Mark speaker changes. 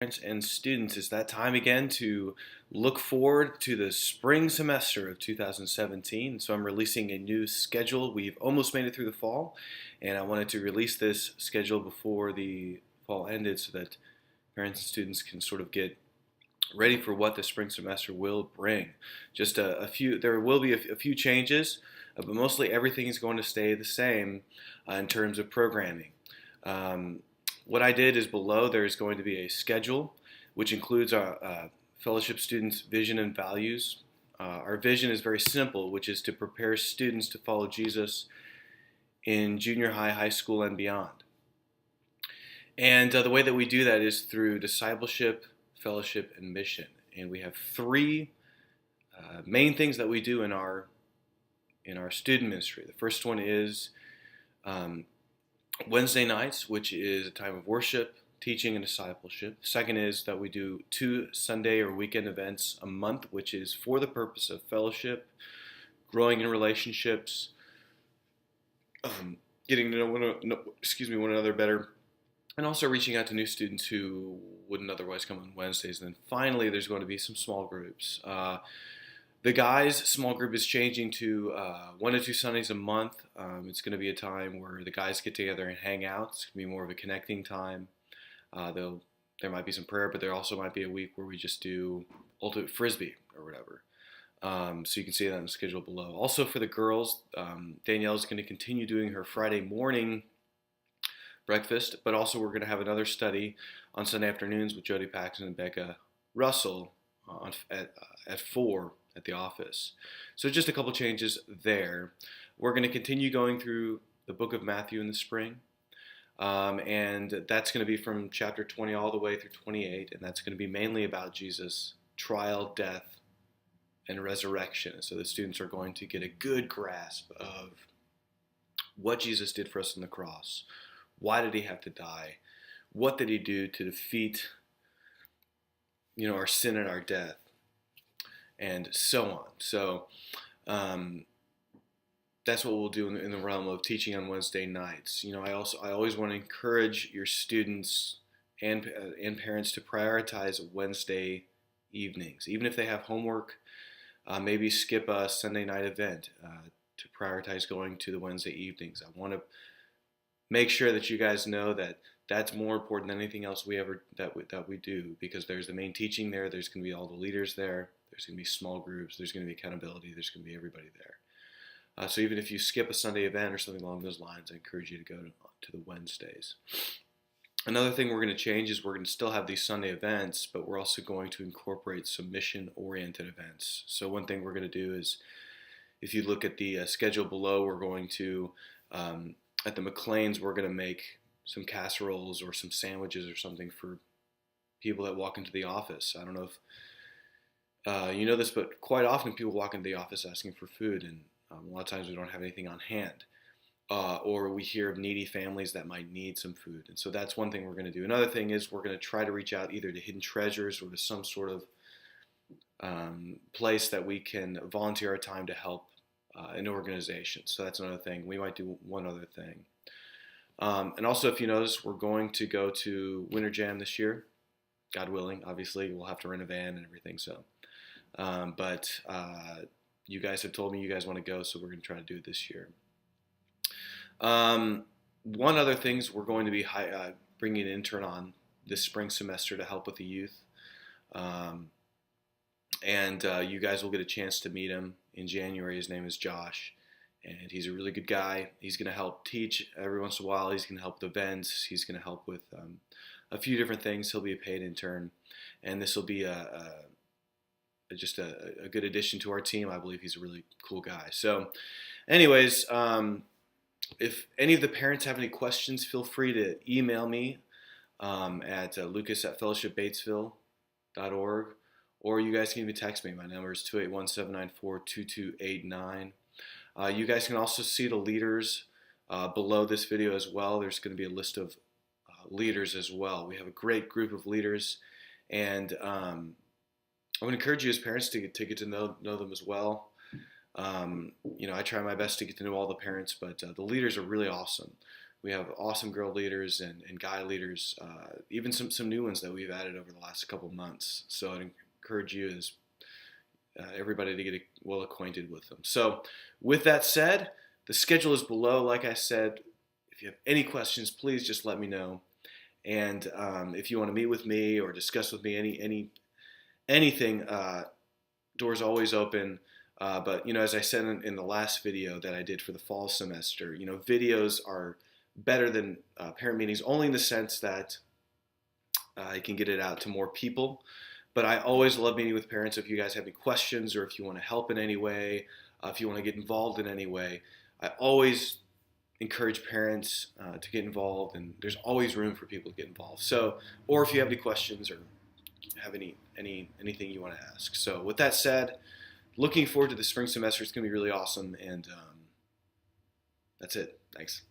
Speaker 1: Parents and students, it's that time again to look forward to the spring semester of 2017. So I'm releasing a new schedule. We've almost made it through the fall, and I wanted to release this schedule before the fall ended so that parents and students can sort of get ready for what the spring semester will bring. Just a few, there will be a few changes, but mostly everything is going to stay the same in terms of programming. Um, what I did is below there's going to be a schedule which includes our fellowship students' vision and values. Our vision is very simple, which is to prepare students to follow Jesus in junior high, high school, and beyond. And the way that we do that is through discipleship, fellowship, and mission. And we have three main things that we do in our student ministry. The first one is Wednesday nights, which is a time of worship, teaching, and discipleship. Second is that we do 2 Sunday or weekend events a month, which is for the purpose of fellowship, growing in relationships, getting to know one another better, and also reaching out to new students who wouldn't otherwise come on Wednesdays. And then finally, there's going to be some small groups. The guys' small group is changing to 1 to 2 Sundays a month. It's going to be a time where the guys get together and hang out. It's going to be more of a connecting time. There might be some prayer, but there also might be a week where we just do ultimate frisbee or whatever. So you can see that on the schedule below. Also for the girls, Danielle is going to continue doing her Friday morning breakfast, but also we're going to have another study on Sunday afternoons with Jody Paxton and Becca Russell at 4 at the office. So just a couple changes there. We're going to continue going through the book of Matthew in the spring. And that's going to be from chapter 20 all the way through 28. And that's going to be mainly about Jesus' trial, death, and resurrection. So the students are going to get a good grasp of what Jesus did for us on the cross. Why did he have to die? What did he do to defeat, our sin and our death? And so on. So that's what we'll do in the realm of teaching on Wednesday nights. I always want to encourage your students and parents to prioritize Wednesday evenings, even if they have homework. Maybe skip a Sunday night event to prioritize going to the Wednesday evenings. I want to make sure that you guys know that that's more important than anything else that we do, because there's the main teaching there. There's going to be all the leaders there. There's going to be small groups. There's going to be accountability. There's going to be everybody there. So even if you skip a Sunday event or something along those lines, I encourage you to go to the Wednesdays. Another thing we're going to change is we're going to still have these Sunday events, but we're also going to incorporate some mission-oriented events. So one thing we're going to do is, if you look at the schedule below, we're going to, at the McLean's, we're going to make some casseroles or some sandwiches or something for people that walk into the office. I don't know if you know this, but quite often people walk into the office asking for food, and a lot of times we don't have anything on hand. Or we hear of needy families that might need some food. And so that's one thing we're going to do. Another thing is we're going to try to reach out either to Hidden Treasures or to some sort of place that we can volunteer our time to help an organization. So that's another thing. We might do one other thing. And also, if you notice, we're going to go to Winter Jam this year. God willing, obviously. We'll have to rent a van and everything. So, but you guys have told me you guys want to go, so we're going to try to do it this year. One other thing is we're going to be bringing an intern on this spring semester to help with the youth. And you guys will get a chance to meet him in January. His name is Josh, and he's a really good guy. He's going to help teach every once in a while. He's going to help with events. He's going to help with a few different things. He'll be a paid intern, and this will be just a good addition to our team. I believe he's a really cool guy. So anyways, if any of the parents have any questions, feel free to email me at lucas@fellowshipbatesville.org, or you guys can even text me. My number is 281-794-2289. You guys can also see the leaders below this video as well. There's going to be a list of leaders as well. We have a great group of leaders, and I would encourage you as parents to get to know them as well. I try my best to get to know all the parents, but the leaders are really awesome. We have awesome girl leaders and guy leaders, even some new ones that we've added over the last couple months. So I'd encourage you as everybody to get well acquainted with them. So with that said, the schedule is below. Like I said, if you have any questions, please just let me know. And if you want to meet with me or discuss with me anything, doors always open. But as I said in the last video that I did for the fall semester, videos are better than parent meetings, only in the sense that I can get it out to more people. But I always love meeting with parents. If you guys have any questions or if you want to help in any way, if you want to get involved in any way, I always encourage parents to get involved, and there's always room for people to get involved. So, or if you have any questions or have anything you want to ask. So with that said, looking forward to the spring semester. It's going to be really awesome, and that's it. Thanks.